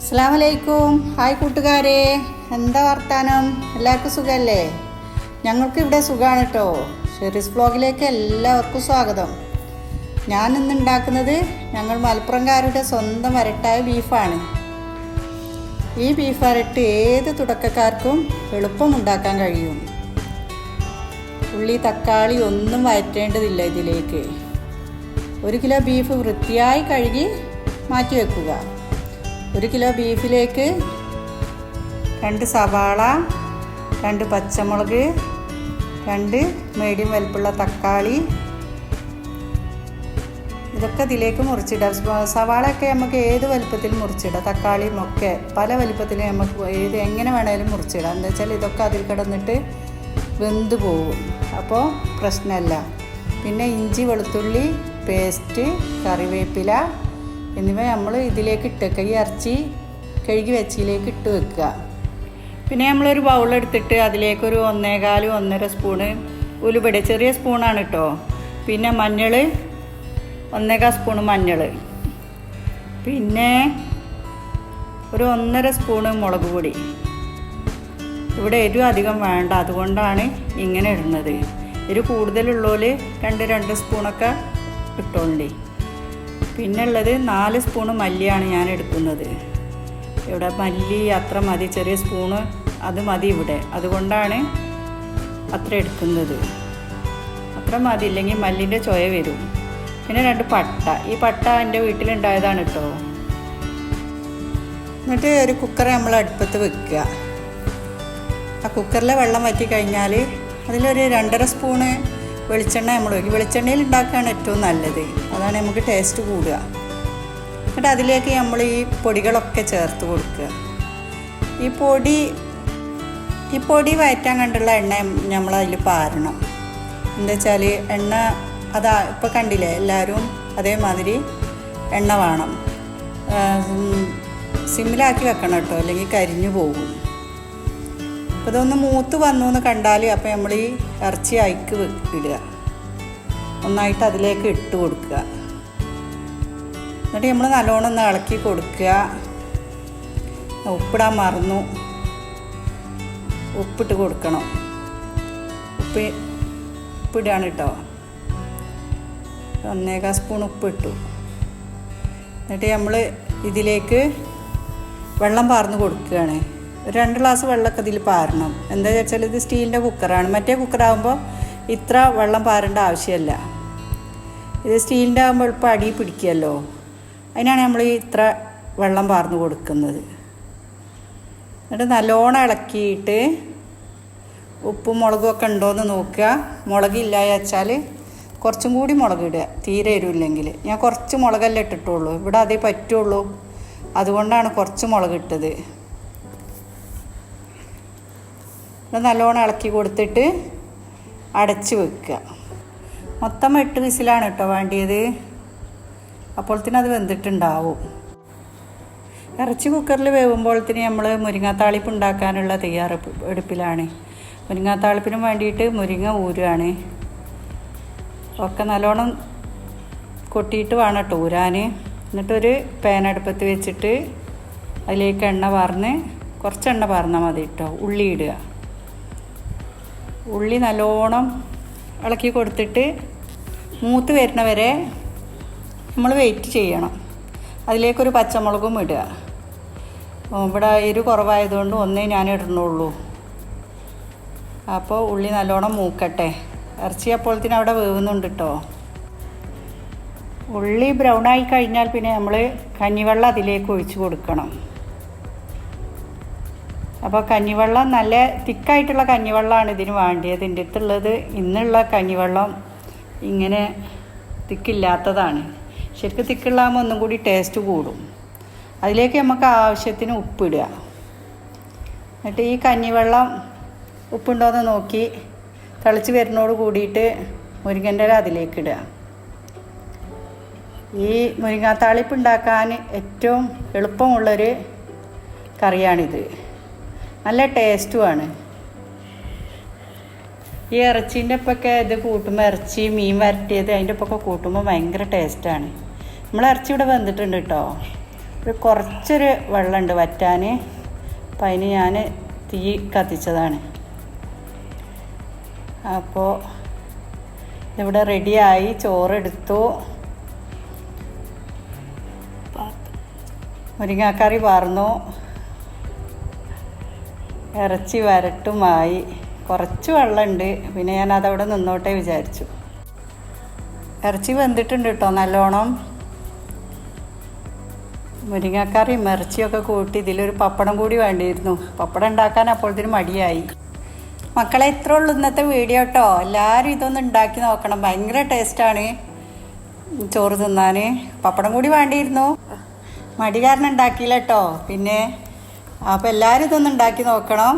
അസ്സലാമു അലൈക്കും. ഹായ് കൂട്ടുകാരെ, എന്താ വർത്താനം? എല്ലാവർക്കും സുഖമല്ലേ? ഞങ്ങൾക്ക് ഇവിടെ സുഖമാണ് കേട്ടോ. ഷെറീസ് വ്ലോഗിലേക്ക് എല്ലാവർക്കും സ്വാഗതം. ഞാൻ ഇന്ന് ഉണ്ടാക്കുന്നത് ഞങ്ങൾ മലപ്പുറംകാരുടെ സ്വന്തം വരട്ടായ ബീഫാണ്. ഈ ബീഫ് വരട്ട് ഏത് തുടക്കക്കാർക്കും എളുപ്പം ഉണ്ടാക്കാൻ കഴിയും. ഉള്ളി തക്കാളി ഒന്നും വഴറ്റേണ്ടതില്ല. ഇതിലേക്ക് 1 കിലോ ബീഫ് വൃത്തിയായി കഴുകി മാറ്റി വെക്കുക. 1 കിലോ ബീഫിലേക്ക് 2 സവാള, 2 പച്ചമുളക്, 2 മീഡിയം വലുപ്പമുള്ള തക്കാളി, ഇതൊക്കെ ഇതിലേക്ക് മുറിച്ചിടാം. സവാളയൊക്കെ നമുക്ക് ഏത് വലുപ്പത്തിൽ മുറിച്ചിടാം. തക്കാളിയും ഒക്കെ പല വലുപ്പത്തിൽ നമുക്ക് എങ്ങനെ വേണേലും മുറിച്ചിടാം. എന്താ വെച്ചാൽ ഇതൊക്കെ അതിൽ കിടന്നിട്ട് വെന്ത് പോകും, അപ്പോൾ പ്രശ്നമല്ല. പിന്നെ ഇഞ്ചി വെളുത്തുള്ളി പേസ്റ്റ്, കറിവേപ്പില എന്നിവ നമ്മൾ ഇതിലേക്ക് ഇട്ടേക്കുക. ഈ ഇറച്ചി കഴുകി വെച്ചിലേക്ക് ഇട്ട് വെക്കുക. പിന്നെ നമ്മളൊരു ബൗളെടുത്തിട്ട് അതിലേക്കൊരു 1.25-1.5 സ്പൂണ് ഉലുവയുടെ ചെറിയ സ്പൂണാണ് കേട്ടോ. പിന്നെ മഞ്ഞൾ 1.25 സ്പൂണ് മഞ്ഞൾ, പിന്നെ ഒരു 1.5 സ്പൂണ് മുളക് പൊടി. ഇവിടെ എരിവ് അധികം വേണ്ട, അതുകൊണ്ടാണ് ഇങ്ങനെ ഇടുന്നത്. എരിവ് കൂടുതലുള്ളവർ 2 സ്പൂണൊക്കെ ഇട്ടോണ്ടി. പിന്നെ ഉള്ളത് 4 സ്പൂണ് മല്ലിയാണ് ഞാൻ എടുക്കുന്നത്. ഇവിടെ മല്ലി അത്ര മതി, ചെറിയ സ്പൂണ് അത് മതി ഇവിടെ, അതുകൊണ്ടാണ് അത്ര എടുക്കുന്നത്. അത്ര മതി, ഇല്ലെങ്കിൽ മല്ലിൻ്റെ ചൊയ വരും. പിന്നെ 2 പട്ട. ഈ പട്ട എൻ്റെ വീട്ടിലുണ്ടായതാണ് കേട്ടോ. എന്നിട്ട് ഒരു കുക്കർ നമ്മൾ അടുപ്പത്ത് വെക്കുക. ആ കുക്കറിലെ വെള്ളം വറ്റി കഴിഞ്ഞാൽ അതിലൊരു 2.5 സ്പൂണ് വെളിച്ചെണ്ണ നമ്മൾ വയ്ക്കും. വെളിച്ചെണ്ണയിൽ ഉണ്ടാക്കുകയാണ് ഏറ്റവും നല്ലത്, അതാണ് നമുക്ക് ടേസ്റ്റ് കൂടുക. എന്നിട്ട് അതിലേക്ക് നമ്മൾ ഈ പൊടികളൊക്കെ ചേർത്ത് കൊടുക്കുക. ഈ പൊടി വയറ്റാൻ കണ്ടുള്ള എണ്ണ നമ്മൾ അതിൽ പാരണം. എന്താ വെച്ചാൽ എണ്ണ അതാ ഇപ്പോൾ കണ്ടില്ലേ, എല്ലാവരും അതേമാതിരി എണ്ണ വേണം. സിമ്മിലാക്കി വെക്കണം കേട്ടോ, അല്ലെങ്കിൽ കരിഞ്ഞു പോകും. അപ്പോൾ ഇതൊന്ന് മൂത്ത് വന്നു എന്ന് കണ്ടാൽ അപ്പോൾ നമ്മൾ ഈ ഇറച്ചി അയക്ക് ഇടുക. ഒന്നായിട്ട് അതിലേക്ക് ഇട്ട് കൊടുക്കുക. എന്നിട്ട് നമ്മൾ നല്ലോണം ഒന്ന് ഇളക്കി കൊടുക്കുക. ഉപ്പിടാൻ മറന്നു, ഉപ്പിട്ട് കൊടുക്കണം. ഉപ്പിടുകയാണ് കേട്ടോ. 1.25 സ്പൂൺ ഉപ്പിട്ടു. എന്നിട്ട് നമ്മൾ ഇതിലേക്ക് വെള്ളം പാർന്ന് കൊടുക്കുകയാണ്. 2 ഗ്ലാസ് വെള്ളമൊക്കെ ഇതിൽ പാരണം. എന്താ വെച്ചാൽ ഇത് സ്റ്റീലിൻ്റെ കുക്കറാണ്. മറ്റേ കുക്കറാകുമ്പോൾ ഇത്ര വെള്ളം പാരേണ്ട ആവശ്യമില്ല. ഇത് സ്റ്റീലിൻ്റെ ആകുമ്പോൾ എളുപ്പം അടി പിടിക്കുമല്ലോ, അതിനാണ് നമ്മൾ ഇത്ര വെള്ളം പാർന്ന് കൊടുക്കുന്നത്. എന്നിട്ട് നല്ലോണം ഇളക്കിയിട്ട് ഉപ്പും മുളകും ഒക്കെ ഉണ്ടോയെന്ന് നോക്കുക. മുളകില്ല വെച്ചാൽ കുറച്ചും കൂടി മുളക് ഇടുക, തീരെ എരിവില്ലെങ്കിൽ. ഞാൻ കുറച്ച് മുളകല്ലേ ഇട്ടിട്ടുള്ളൂ, ഇവിടെ അതേ പറ്റുള്ളൂ, അതുകൊണ്ടാണ് കുറച്ച് മുളക് ഇട്ടത്. നല്ലോണം ഇളക്കി കൊടുത്തിട്ട് അടച്ച് വെക്കുക. മൊത്തം 8 വിസിലാണ് കേട്ടോ വേണ്ടിയത്, അപ്പോഴത്തേനും അത് വെന്തിട്ടുണ്ടാവും. ഇറച്ചി കുക്കറിൽ വേവുമ്പോഴത്തേന് നമ്മൾ മുരിങ്ങാത്താളിപ്പ് ഉണ്ടാക്കാനുള്ള തയ്യാറെടുപ്പിലാണ്. മുരിങ്ങാത്താളിപ്പിനും വേണ്ടിയിട്ട് മുരിങ്ങ ഊരുകയാണ്. ഒക്കെ നല്ലോണം കൊട്ടിയിട്ട് വേണം കേട്ടോ ഊരാൻ. എന്നിട്ടൊരു പാൻ അടുപ്പത്ത് വെച്ചിട്ട് അതിലേക്ക് എണ്ണ പാർന്ന്, കുറച്ച് എണ്ണ പാർന്നാൽ മതി കേട്ടോ. ഉള്ളി ഇടുക. ഉള്ളി നല്ലോണം ഇളക്കി കൊടുത്തിട്ട് മൂത്ത് വരുന്ന വരെ നമ്മൾ വെയിറ്റ് ചെയ്യണം. അതിലേക്കൊരു പച്ചമുളകും ഇടുക. ഇവിടെ എരിവ് കുറവായതുകൊണ്ട് ഒന്നേ ഞാൻ ഇടണുള്ളൂ. അപ്പോൾ ഉള്ളി നല്ലോണം മൂക്കട്ടെ. ഇറച്ചി അപ്പോഴത്തേനും അവിടെ വേവുന്നുണ്ട് കേട്ടോ. ഉള്ളി ബ്രൗണായി കഴിഞ്ഞാൽ പിന്നെ നമ്മൾ കഞ്ഞിവെള്ളം അതിലേക്ക് ഒഴിച്ച് കൊടുക്കണം. അപ്പോൾ കഞ്ഞിവെള്ളം നല്ല തിക്കായിട്ടുള്ള കഞ്ഞിവെള്ളമാണ് ഇതിന് വേണ്ടിയത്. എൻ്റെ അടുത്തുള്ളത് ഇന്നുള്ള കഞ്ഞിവെള്ളം ഇങ്ങനെ തിക്കില്ലാത്തതാണ്. ശരിക്കും തിക്കുള്ളാകുമ്പോൾ ഒന്നും കൂടി ടേസ്റ്റ് കൂടും. അതിലേക്ക് നമുക്ക് ആവശ്യത്തിന് ഉപ്പിടുക. എന്നിട്ട് ഈ കഞ്ഞിവെള്ളം ഉപ്പുണ്ടോയെന്ന് നോക്കി തിളച്ച് വരുന്നതോട് കൂടിയിട്ട് മുരിങ്ങൻ്റെ ഇല അതിലേക്ക് ഇടുക. ഈ മുരിങ്ങാത്താളിപ്പ് ഉണ്ടാക്കാൻ ഏറ്റവും എളുപ്പമുള്ളൊരു കറിയാണിത്, നല്ല ടേസ്റ്റുമാണ്. ഈ ഇറച്ചീൻ്റെ ഒപ്പൊക്കെ ഇത് കൂട്ടുമ്പോൾ, ഇറച്ചി മീൻ വരട്ടിയത് അതിൻ്റെ ഒപ്പൊക്കെ കൂട്ടുമ്പോൾ ഭയങ്കര ടേസ്റ്റാണ്. നമ്മൾ ഇറച്ചി ഇവിടെ വെന്തിട്ടുണ്ട് കേട്ടോ. ഒരു കുറച്ചൊരു വെള്ളമുണ്ട് വറ്റാൻ. അപ്പം അതിന് ഞാൻ തീ കത്തിച്ചതാണ്. അപ്പോൾ ഇവിടെ റെഡിയായി. ചോറെടുത്തു, മുരിങ്ങാക്കറി പാർന്നു, ഇറച്ചി വരട്ടുമായി. കുറച്ച് വെള്ളമുണ്ട്, പിന്നെ ഞാൻ അതവിടെ നിന്നോട്ടെ വിചാരിച്ചു. ഇറച്ചി വെന്തിട്ടുണ്ട് കേട്ടോ നല്ലോണം. മുരിങ്ങക്കറിയും ഇറച്ചിയൊക്കെ കൂട്ടി ഇതിലൊരു പപ്പടം കൂടി വേണ്ടിയിരുന്നു. പപ്പടം ഉണ്ടാക്കാൻ അപ്പോഴത്തേനും മടിയായി. മക്കളെ, ഇത്രേ ഉള്ളൂ ഇന്നത്തെ വീഡിയോ കേട്ടോ. എല്ലാവരും ഇതൊന്ന് ഉണ്ടാക്കി നോക്കണം. ഭയങ്കര ടേസ്റ്റാണ് ചോറ് തിന്നാൻ. പപ്പടം കൂടി വേണ്ടിയിരുന്നു, മടി കാരണം ഉണ്ടാക്കിയില്ല കേട്ടോ. പിന്നെ അപ്പോൾ എല്ലാവരും ഇതൊന്ന് ഉണ്ടാക്കി നോക്കണം.